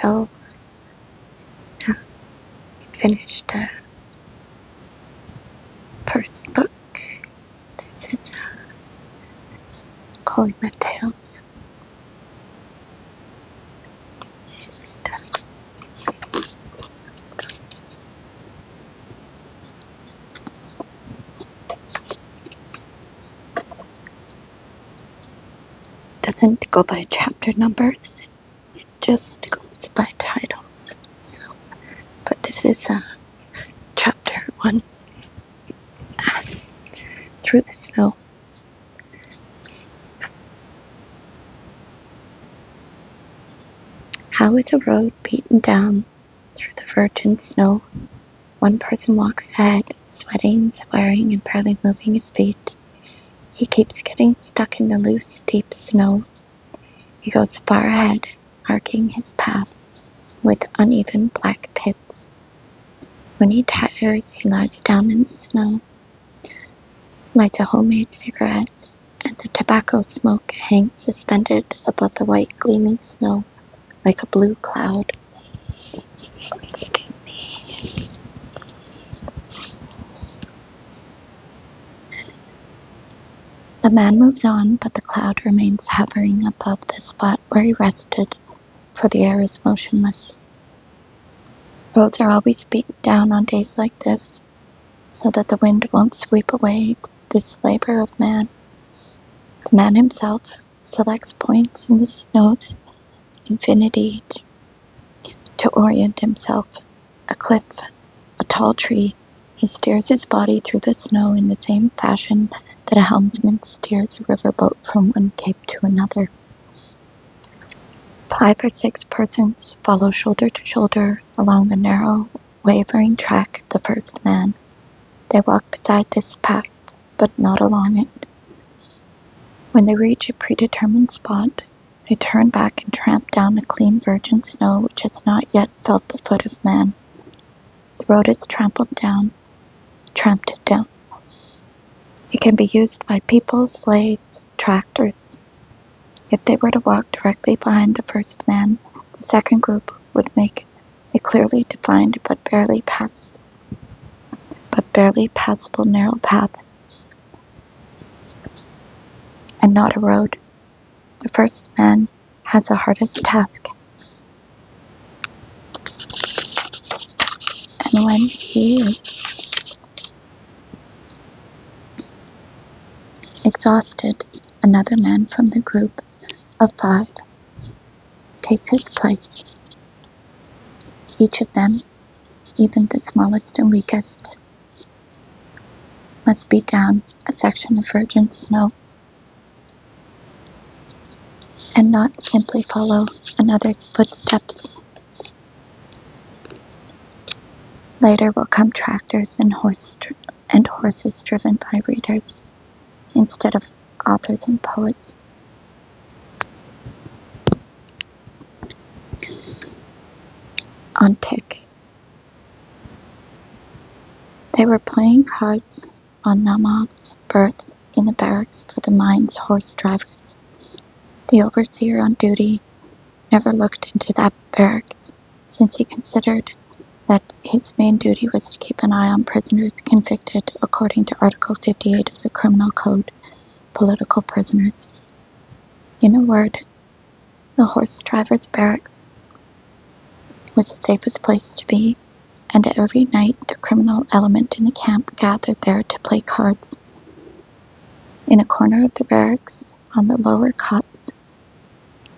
until we finished the first book. This is Kolyma Tales. Doesn't go by chapter numbers, it just goes by titles. But this is chapter 1, Through the Snow. How is a road beaten down through the virgin snow? One person walks ahead, sweating, swearing, and barely moving his feet. He keeps getting stuck in the loose, deep snow. He goes far ahead, marking his path with uneven black pits. When he tires, he lies down in the snow, lights a homemade cigarette, and the tobacco smoke hangs suspended above the white gleaming snow like a blue cloud. Excuse me. The man moves on, but the cloud remains hovering above the spot where he rested, for the air is motionless. Roads are always beaten down on days like this, so that the wind won't sweep away this labor of man. The man himself selects points in the snow's infinity to orient himself. A cliff, a tall tree. He steers his body through the snow in the same fashion that a helmsman steers a riverboat from one cape to another. 5 or 6 persons follow shoulder to shoulder along the narrow, wavering track of the first man. They walk beside this path, but not along it. When they reach a predetermined spot, they turn back and tramp down a clean virgin snow which has not yet felt the foot of man. The road is tramped down. It can be used by people, sleighs, tractors. If they were to walk directly behind the first man, the second group would make a clearly defined but barely passable narrow path, and not a road. The first man has the hardest task, and when he is exhausted, another man from the group of 5 takes his place. Each of them, even the smallest and weakest, must beat down a section of virgin snow and not simply follow another's footsteps. Later will come tractors and horses driven by readers instead of authors and poets. On tick. They were playing cards on Namov's berth in the barracks for the mine's horse drivers. The overseer on duty never looked into that barracks, since he considered that his main duty was to keep an eye on prisoners convicted according to Article 58 of the Criminal Code, political prisoners. In a word, the horse driver's barracks was the safest place to be, and every night the criminal element in the camp gathered there to play cards. In a corner of the barracks, on the lower cots,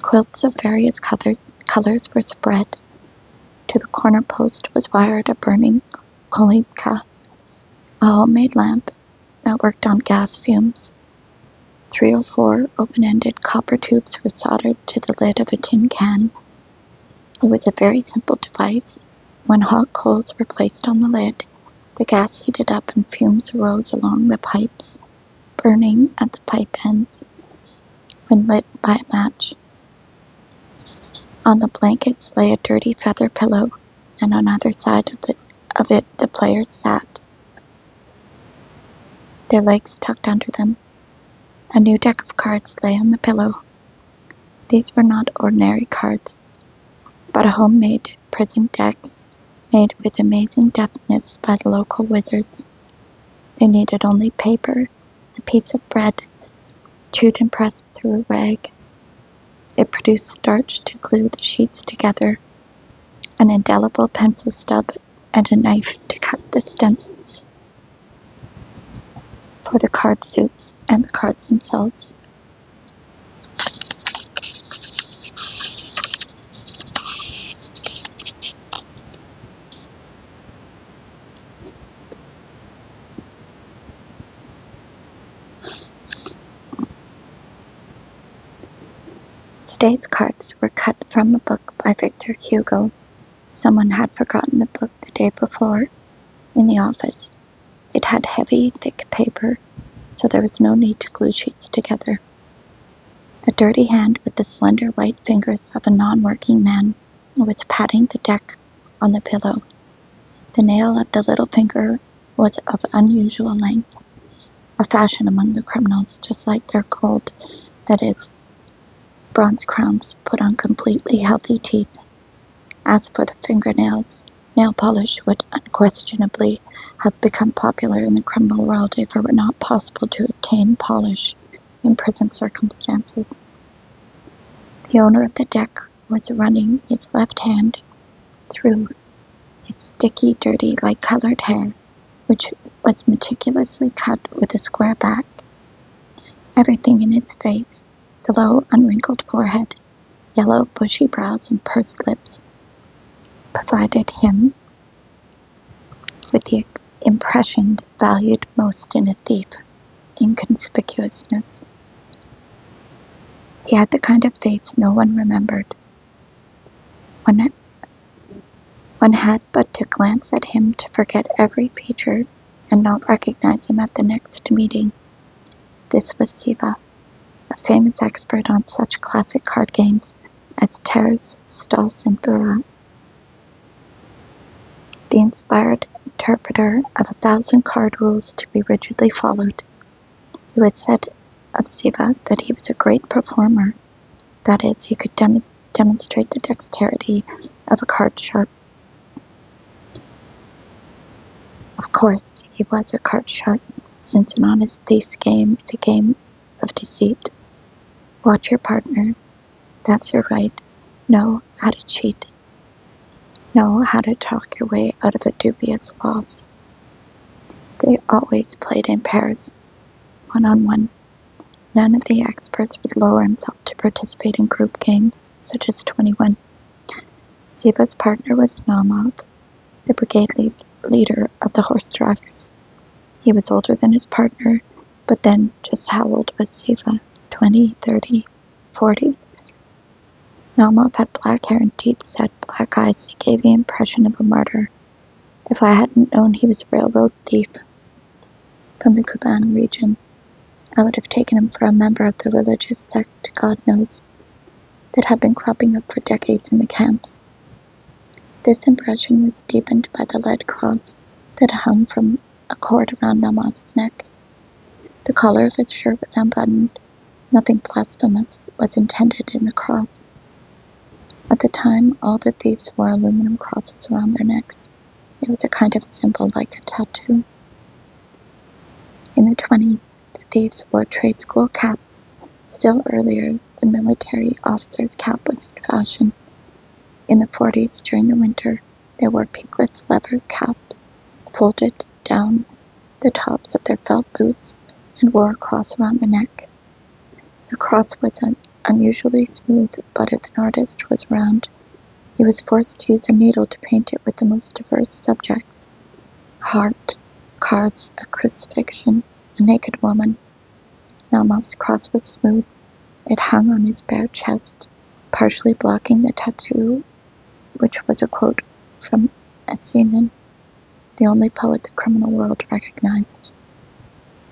quilts of various colors were spread. To the corner post was wired a burning Kolyma, a homemade lamp that worked on gas fumes. 3 or 4 open-ended copper tubes were soldered to the lid of a tin can. It was a very simple device. When hot coals were placed on the lid, the gas heated up and fumes arose along the pipes, burning at the pipe ends when lit by a match. On the blankets lay a dirty feather pillow, and on either side of it the players sat, their legs tucked under them. A new deck of cards lay on the pillow. These were not ordinary cards. but a homemade prison deck made with amazing deftness by the local wizards. They needed only paper, a piece of bread, chewed and pressed through a rag. It produced starch to glue the sheets together, an indelible pencil stub, and a knife to cut the stencils for the card suits and the cards themselves. Today's cards were cut from a book by Victor Hugo. Someone had forgotten the book the day before in the office. It had heavy, thick paper, so there was no need to glue sheets together. A dirty hand with the slender white fingers of a non-working man was patting the deck on the pillow. The nail of the little finger was of unusual length, a fashion among the criminals, just like their gold, that is, bronze crowns put on completely healthy teeth. As for the fingernails, nail polish would unquestionably have become popular in the criminal world if it were not possible to obtain polish in prison circumstances. The owner of the deck was running its left hand through its sticky, dirty, light-colored hair, which was meticulously cut with a square back. Everything in its face, the low, unwrinkled forehead, yellow, bushy brows, and pursed lips, provided him with the impression valued most in a thief, inconspicuousness. He had the kind of face no one remembered. One had but to glance at him to forget every feature and not recognize him at the next meeting. This was Siva, a famous expert on such classic card games as Terz, Stals, and Bura. The inspired interpreter of 1,000 card rules to be rigidly followed. It was said of Siva that he was a great performer, that is, he could demonstrate the dexterity of a card sharp. Of course, he was a card sharp, since an honest thief's game is a game of deceit. Watch your partner. That's your right. Know how to cheat. Know how to talk your way out of a dubious loss. They always played in pairs, one-on-one. None of the experts would lower himself to participate in group games, such as 21. Siva's partner was Naumov, the brigade leader of the horse drivers. He was older than his partner, but then just how old was Siva? 20, 30, 40? Naumov had black hair and deep-set black eyes. He gave the impression of a martyr. If I hadn't known he was a railroad thief from the Kuban region, I would have taken him for a member of the religious sect, God knows, that had been cropping up for decades in the camps. This impression was deepened by the lead cross that hung from a cord around Naumov's neck. The collar of his shirt was unbuttoned. Nothing blasphemous was intended in the cross. At the time, all the thieves wore aluminum crosses around their necks. It was a kind of symbol like a tattoo. In the 20s, the thieves wore trade school caps. Still earlier, the military officer's cap was in fashion. In the 40s, during the winter, they wore peakless leather caps, folded down the tops of their felt boots, and wore a cross around the neck. The cross was unusually smooth, but if an artist was around, he was forced to use a needle to paint it with the most diverse subjects: a heart, cards, a crucifixion, a naked woman. Naumov's cross was smooth. It hung on his bare chest, partially blocking the tattoo, which was a quote from Essenen, the only poet the criminal world recognized.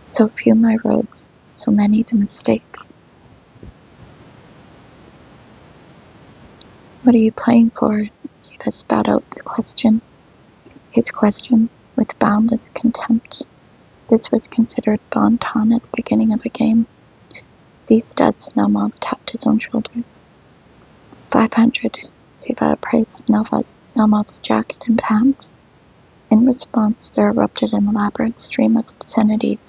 So few my roads, so many the mistakes. What are you playing for? Siva spat out the question. His question with boundless contempt. This was considered bon ton at the beginning of a game. These studs, Naumov tapped his own shoulders. 500, Siva praised Namov's jacket and pants. In response, there erupted an elaborate stream of obscenities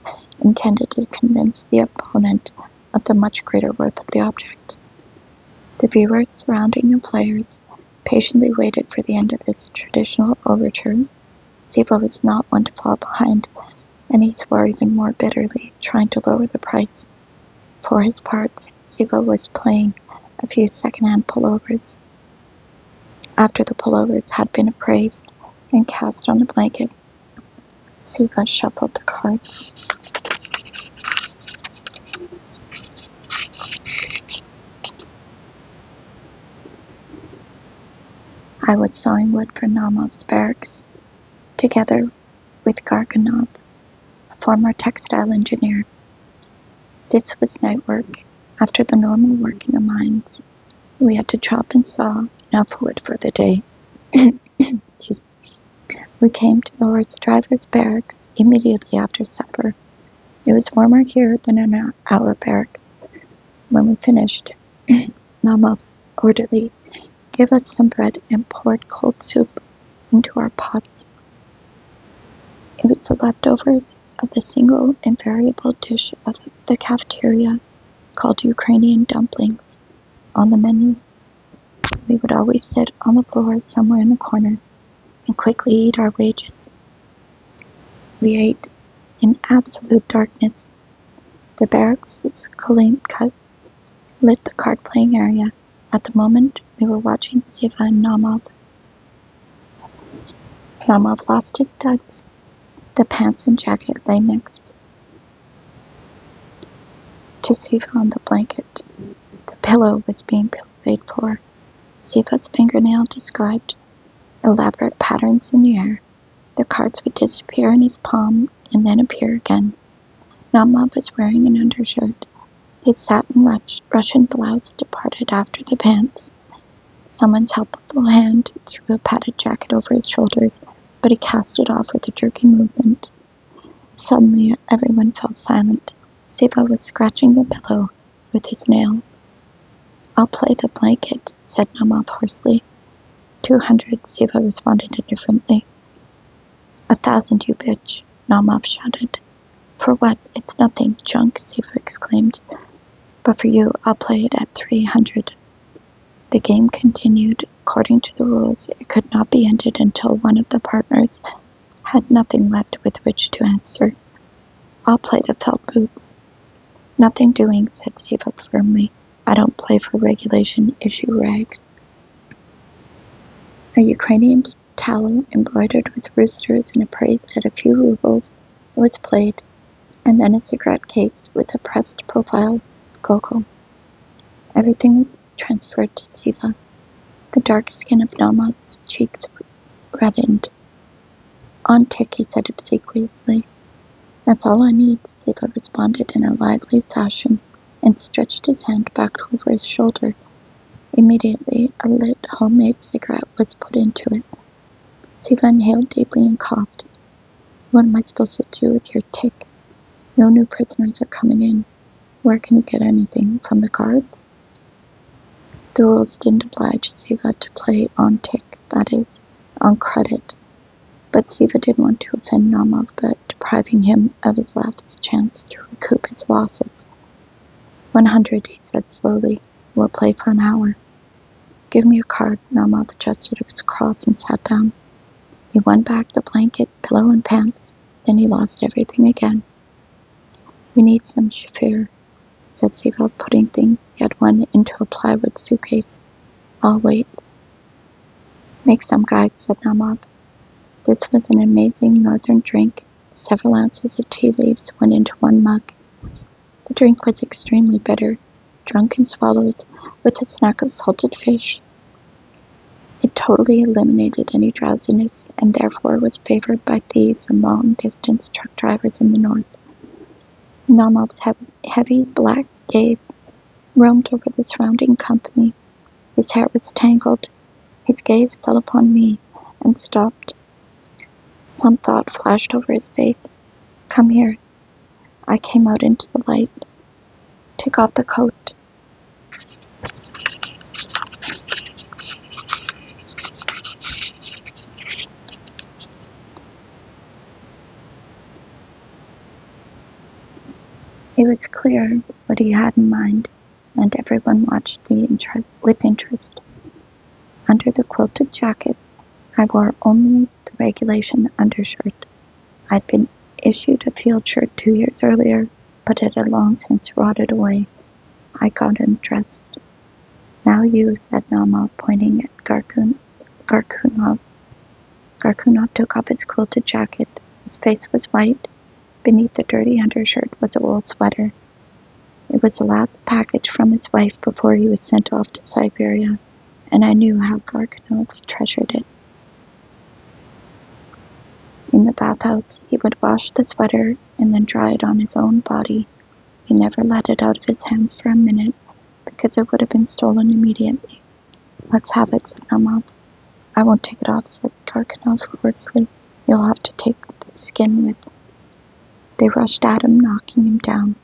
intended to convince the opponent of the much greater worth of the object. The viewers surrounding the players patiently waited for the end of this traditional overture. Siva was not one to fall behind, and he swore even more bitterly, trying to lower the price. For his part, Siva was playing a few second-hand pullovers. After the pullovers had been appraised and cast on the blanket, Siva shuffled the cards. I was sawing wood for Naumov's barracks, together with Garganov, a former textile engineer. This was night work. After the normal work in the mines, we had to chop and saw enough wood for the day. Excuse me. We came to the horse driver's barracks immediately after supper. It was warmer here than in our barrack. When we finished, Naumov's orderly gave us some bread and poured cold soup into our pots. It was the leftovers of the single invariable dish of the cafeteria called Ukrainian dumplings on the menu. We would always sit on the floor somewhere in the corner and quickly eat our wages. We ate in absolute darkness. The barracks' Kolyma lit the card-playing area. At the moment, we were watching Siva and Naumov. Naumov lost his studs. The pants and jacket lay next to Siva on the blanket. The pillow was being played for. Siva's fingernail described elaborate patterns in the air. The cards would disappear in his palm and then appear again. Naumov was wearing an undershirt. His satin Russian blouse departed after the pants. Someone's helpful hand threw a padded jacket over his shoulders, but he cast it off with a jerky movement. Suddenly, everyone fell silent. Siva was scratching the pillow with his nail. "I'll play the blanket," said Naumov hoarsely. 200, Siva responded indifferently. 1,000, you bitch, Naumov shouted. "For what? It's nothing, junk," Siva exclaimed. "But for you, I'll play it at 300. The game continued. According to the rules, it could not be ended until one of the partners had nothing left with which to answer. "I'll play the felt boots." "Nothing doing," said Siva firmly. "I don't play for regulation issue rag." A Ukrainian towel embroidered with roosters and appraised at a few rubles was played, and then a cigarette case with a pressed profile gogol. Everything transferred to Siva. The dark skin of Naumov's cheeks reddened. "On tick," he said obsequiously. "That's all I need," Siva responded in a lively fashion and stretched his hand back over his shoulder. Immediately, a lit homemade cigarette was put into it. Siva inhaled deeply and coughed. "What am I supposed to do with your tick? No new prisoners are coming in. Where can you get anything? From the guards?" The rules didn't oblige Siva to play on tick, that is, on credit. But Siva didn't want to offend Naumov by depriving him of his last chance to recoup his losses. 100, he said slowly. "We'll play for an hour." "Give me a card." Naumov adjusted his cross and sat down. He won back the blanket, pillow, and pants. Then he lost everything again. "We need some shafir," said Siva, putting things he had won into a plywood suitcase. "I'll wait." "Make some, guys," said Naumov. This was an amazing northern drink. Several ounces of tea leaves went into one mug. The drink was extremely bitter, drunk and swallowed with a snack of salted fish. It totally eliminated any drowsiness, and therefore was favored by thieves and long-distance truck drivers in the north. Naumov's heavy black gaze roamed over the surrounding company. His hair was tangled. His gaze fell upon me and stopped. Some thought flashed over his face. "Come here." I came out into the light. "Take off the coat." It was clear what he had in mind, and everyone watched with interest. Under the quilted jacket, I wore only the regulation undershirt. I'd been issued a field shirt 2 years earlier, but it had long since rotted away. I got undressed. "Now you," said Namal, pointing at Garkunov. Garkunov took off his quilted jacket. His face was white. Beneath the dirty undershirt was a wool sweater. It was the last package from his wife before he was sent off to Siberia, and I knew how Garkunov treasured it. In the bathhouse, he would wash the sweater and then dry it on his own body. He never let it out of his hands for a minute, because it would have been stolen immediately. "Let's have it," said Namal. "I won't take it off," said Garkunov hoarsely. "You'll have to take the skin with." They rushed at him, knocking him down.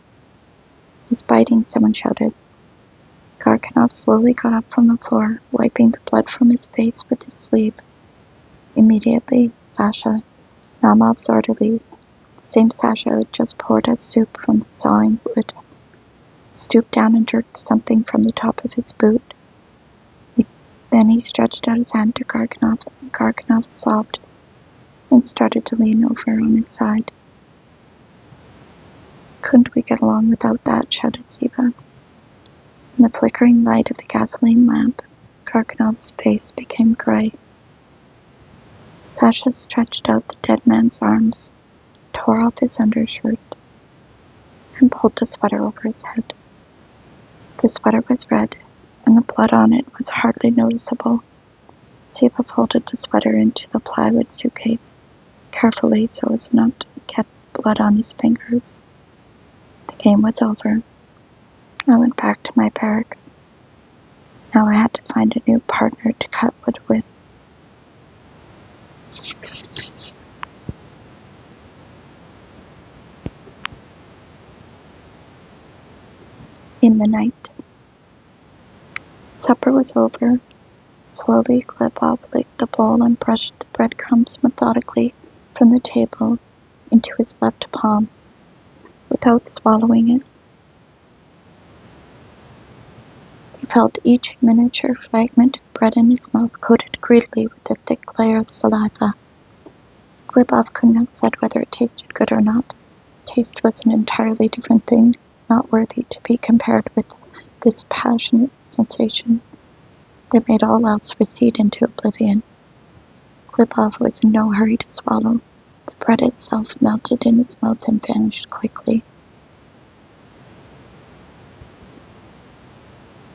"He's biting," someone shouted. Garkunov slowly got up from the floor, wiping the blood from his face with his sleeve. Immediately, Sasha, Namal's orderly, the same Sasha who had just poured out soup from the sawing wood, stooped down and jerked something from the top of his boot. Then he stretched out his hand to Garkunov, and Garkunov sobbed and started to lean over on his side. "Couldn't we get along without that?" shouted Siva. In the flickering light of the gasoline lamp, Garkunov's face became gray. Sasha stretched out the dead man's arms, tore off his undershirt, and pulled the sweater over his head. The sweater was red, and the blood on it was hardly noticeable. Siva folded the sweater into the plywood suitcase, carefully so as not to get blood on his fingers. The game was over. I went back to my barracks. Now I had to find a new partner to cut wood with. In the night, supper was over. Slowly, Glebov licked the bowl and brushed the breadcrumbs methodically from the table into his left palm, without swallowing it. He felt each miniature fragment of bread in his mouth coated greedily with a thick layer of saliva. Glebov couldn't have said whether it tasted good or not. Taste was an entirely different thing, not worthy to be compared with this passionate sensation that made all else recede into oblivion. Glebov was in no hurry to swallow. The bread itself melted in his mouth and vanished quickly.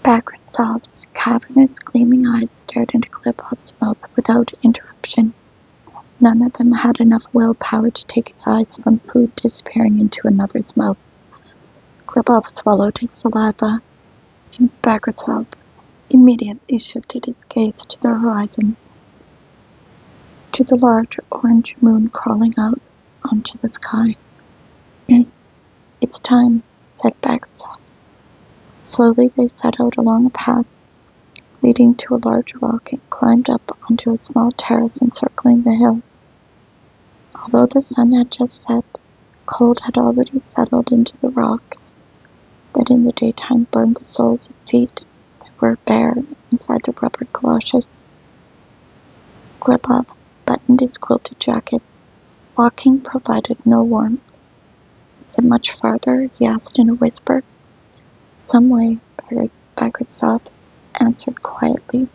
Bagritsov's cavernous, gleaming eyes stared into Glebov's mouth without interruption. None of them had enough willpower to take its eyes from food disappearing into another's mouth. Glebov swallowed his saliva, and Bagritsov immediately shifted his gaze to the horizon, to the large orange moon crawling out onto the sky. "It's time," said Bagritsov. Slowly they set out along a path leading to a large rock and climbed up onto a small terrace encircling the hill. Although the sun had just set, cold had already settled into the rocks that in the daytime burned the soles of feet that were bare inside the rubber galoshes. Glebov buttoned his quilted jacket. Walking provided no warmth. "Is it much farther?" he asked in a whisper. "Some way," Bagritsov answered quietly.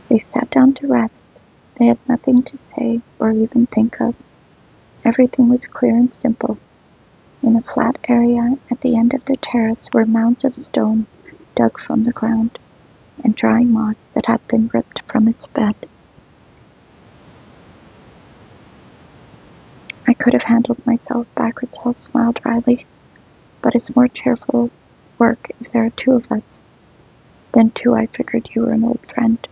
They sat down to rest. They had nothing to say or even think of. Everything was clear and simple. In a flat area at the end of the terrace were mounds of stone dug from the ground, and drying moss that had been ripped from its bed. "I could have handled myself," Bagritsov smiled dryly, "but it's more cheerful work if there are two of us. Then too I figured you were an old friend."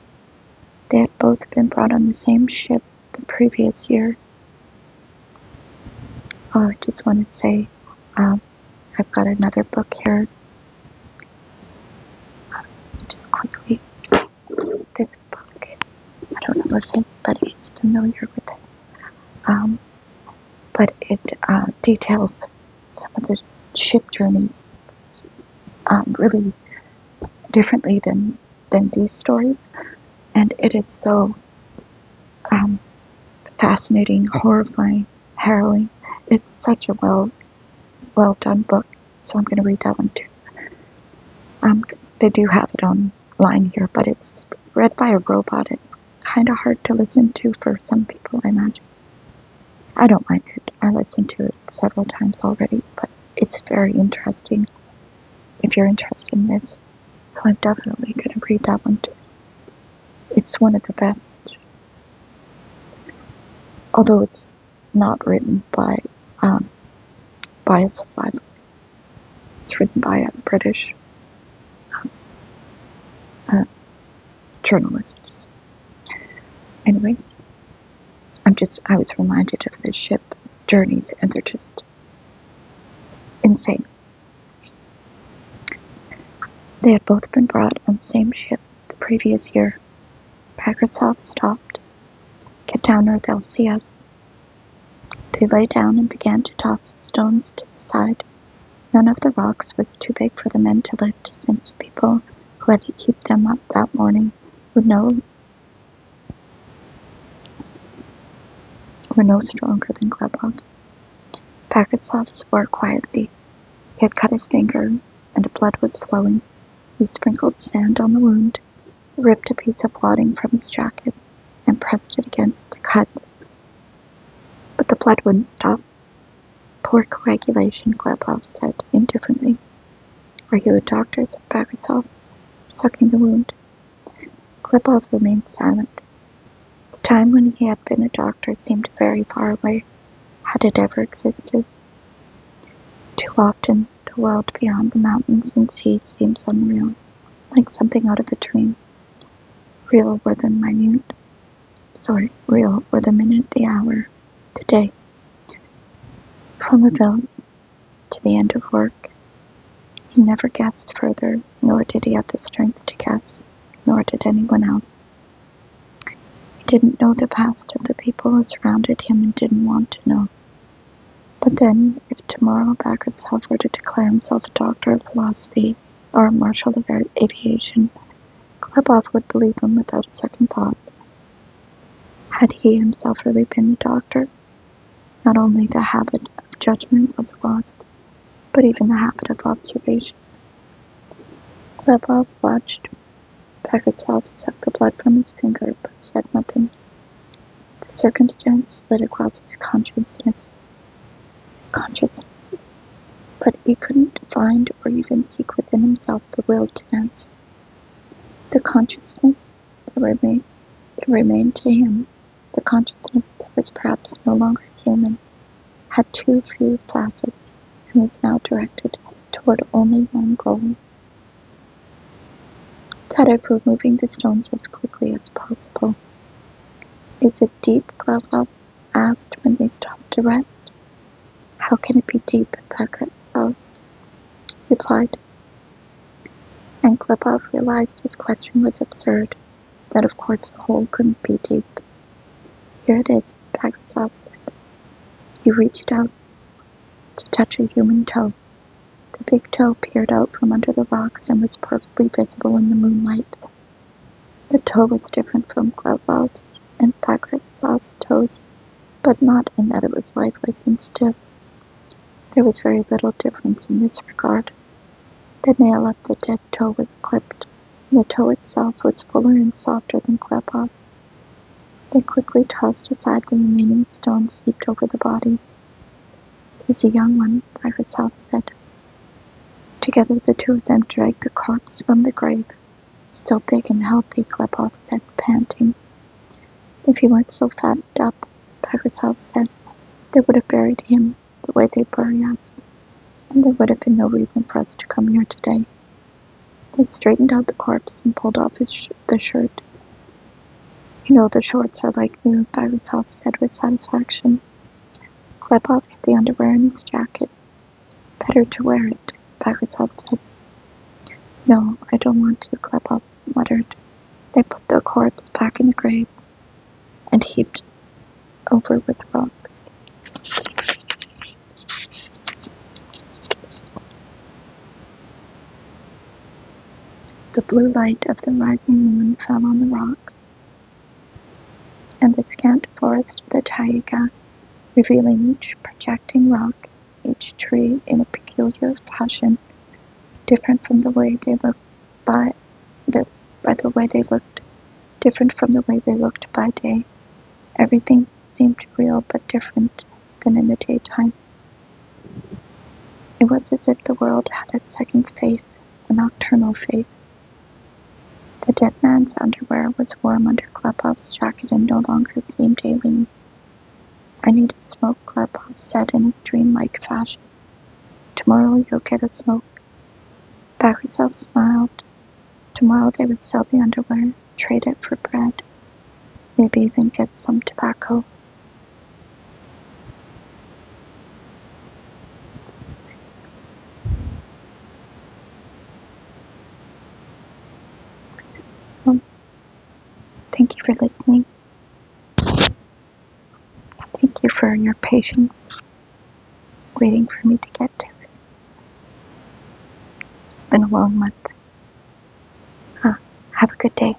They had both been brought on the same ship the previous year. "Oh, I just wanted to say, I've got another book here. Just quickly, this book, I don't know if anybody's familiar with it, but it details some of the ship journeys really differently than these stories, and it is so fascinating, horrifying, harrowing. It's such a well done book, so I'm going to read that one too. They do have it online here, but it's read by a robot. It's kind of hard to listen to for some people, I imagine. I don't mind it. I listened to it several times already, but it's very interesting if you're interested in this. So I'm definitely going to read that one too. It's one of the best, although it's not written by a survivor. It's written by a British journalists. Anyway, I was reminded of the ship journeys, and they're just insane. They had both been brought on the same ship the previous year. Bagratov stopped. Get down or they'll see us. They lay down and began to toss the stones to the side. None of the rocks was too big for the men to lift, since people who had heaped them up that morning were no stronger than Glebov. Bagratov swore quietly. He had cut his finger, and blood was flowing. He sprinkled sand on the wound, ripped a piece of wadding from his jacket, and pressed it against the cut. But the blood wouldn't stop. Poor coagulation, Glebov said indifferently. Are you a doctor? Said Bagratov, sucking the wound. Glebov remained silent. The time when he had been a doctor seemed very far away. Had it ever existed? Too often, the world beyond the mountains and seas seems unreal, like something out of a dream. Real were the minute, the hour, the day. From a village to the end of work, he never guessed further, nor did he have the strength to guess, nor did anyone else. He didn't know the past of the people who surrounded him and didn't want to know. But then, if tomorrow Bagratov were to declare himself a doctor of philosophy or a marshal of aviation, Glebov would believe him without a second thought. Had he himself really been a doctor? Not only the habit of judgment was lost, but even the habit of observation. Glebov watched Bagratov suck the blood from his finger, but said nothing. The circumstance slid across his consciousness, but he couldn't find or even seek within himself the will to answer. The consciousness that remained to him, the consciousness that was perhaps no longer human, had too few facets and was now directed toward only one goal. That of removing the stones as quickly as possible. Is it deep? Glebov asked when they stopped to rest. How can it be deep? Bagratov replied. And Glebov realized his question was absurd, that of course the hole couldn't be deep. Here it is, Bagratov said. He reached out to touch a human toe. The big toe peered out from under the rocks and was perfectly visible in the moonlight. The toe was different from Glebov's and Bagratov's toes, but not in that it was lifeless and stiff. There was very little difference in this regard. The nail of the dead toe was clipped, and the toe itself was fuller and softer than Glebov. They quickly tossed aside the remaining stones heaped over the body. It is a young one, Bagratov said. Together the two of them dragged the corpse from the grave. So big and healthy, Glebov said, panting. If he weren't so fattened up, Bagratov said, they would have buried him the way they bury us, and there would have been no reason for us to come here today. They straightened out the corpse and pulled off the shirt. You know the shorts are like new, Bagratov said with satisfaction. Glebov hid the underwear in his jacket. Better to wear it, Bagratov said. No, I don't want to, Glebov muttered. They put the corpse back in the grave and heaped over with rocks. The blue light of the rising moon fell on the rocks, and the scant forest of the taiga, revealing each projecting rock, each tree in a peculiar fashion, different from the way they looked by the way they looked, different from the way they looked by day. Everything seemed real but different than in the daytime. It was as if the world had a second face, a nocturnal face. The dead man's underwear was warm under Klepov's jacket and no longer seemed alien. I need a smoke, Klepov said in a dreamlike fashion. Tomorrow you'll get a smoke. Bagrasov smiled. Tomorrow they would sell the underwear, trade it for bread, maybe even get some tobacco. Thank you for listening. Thank you for your patience, waiting for me to get to it. It's been a long month. Have a good day.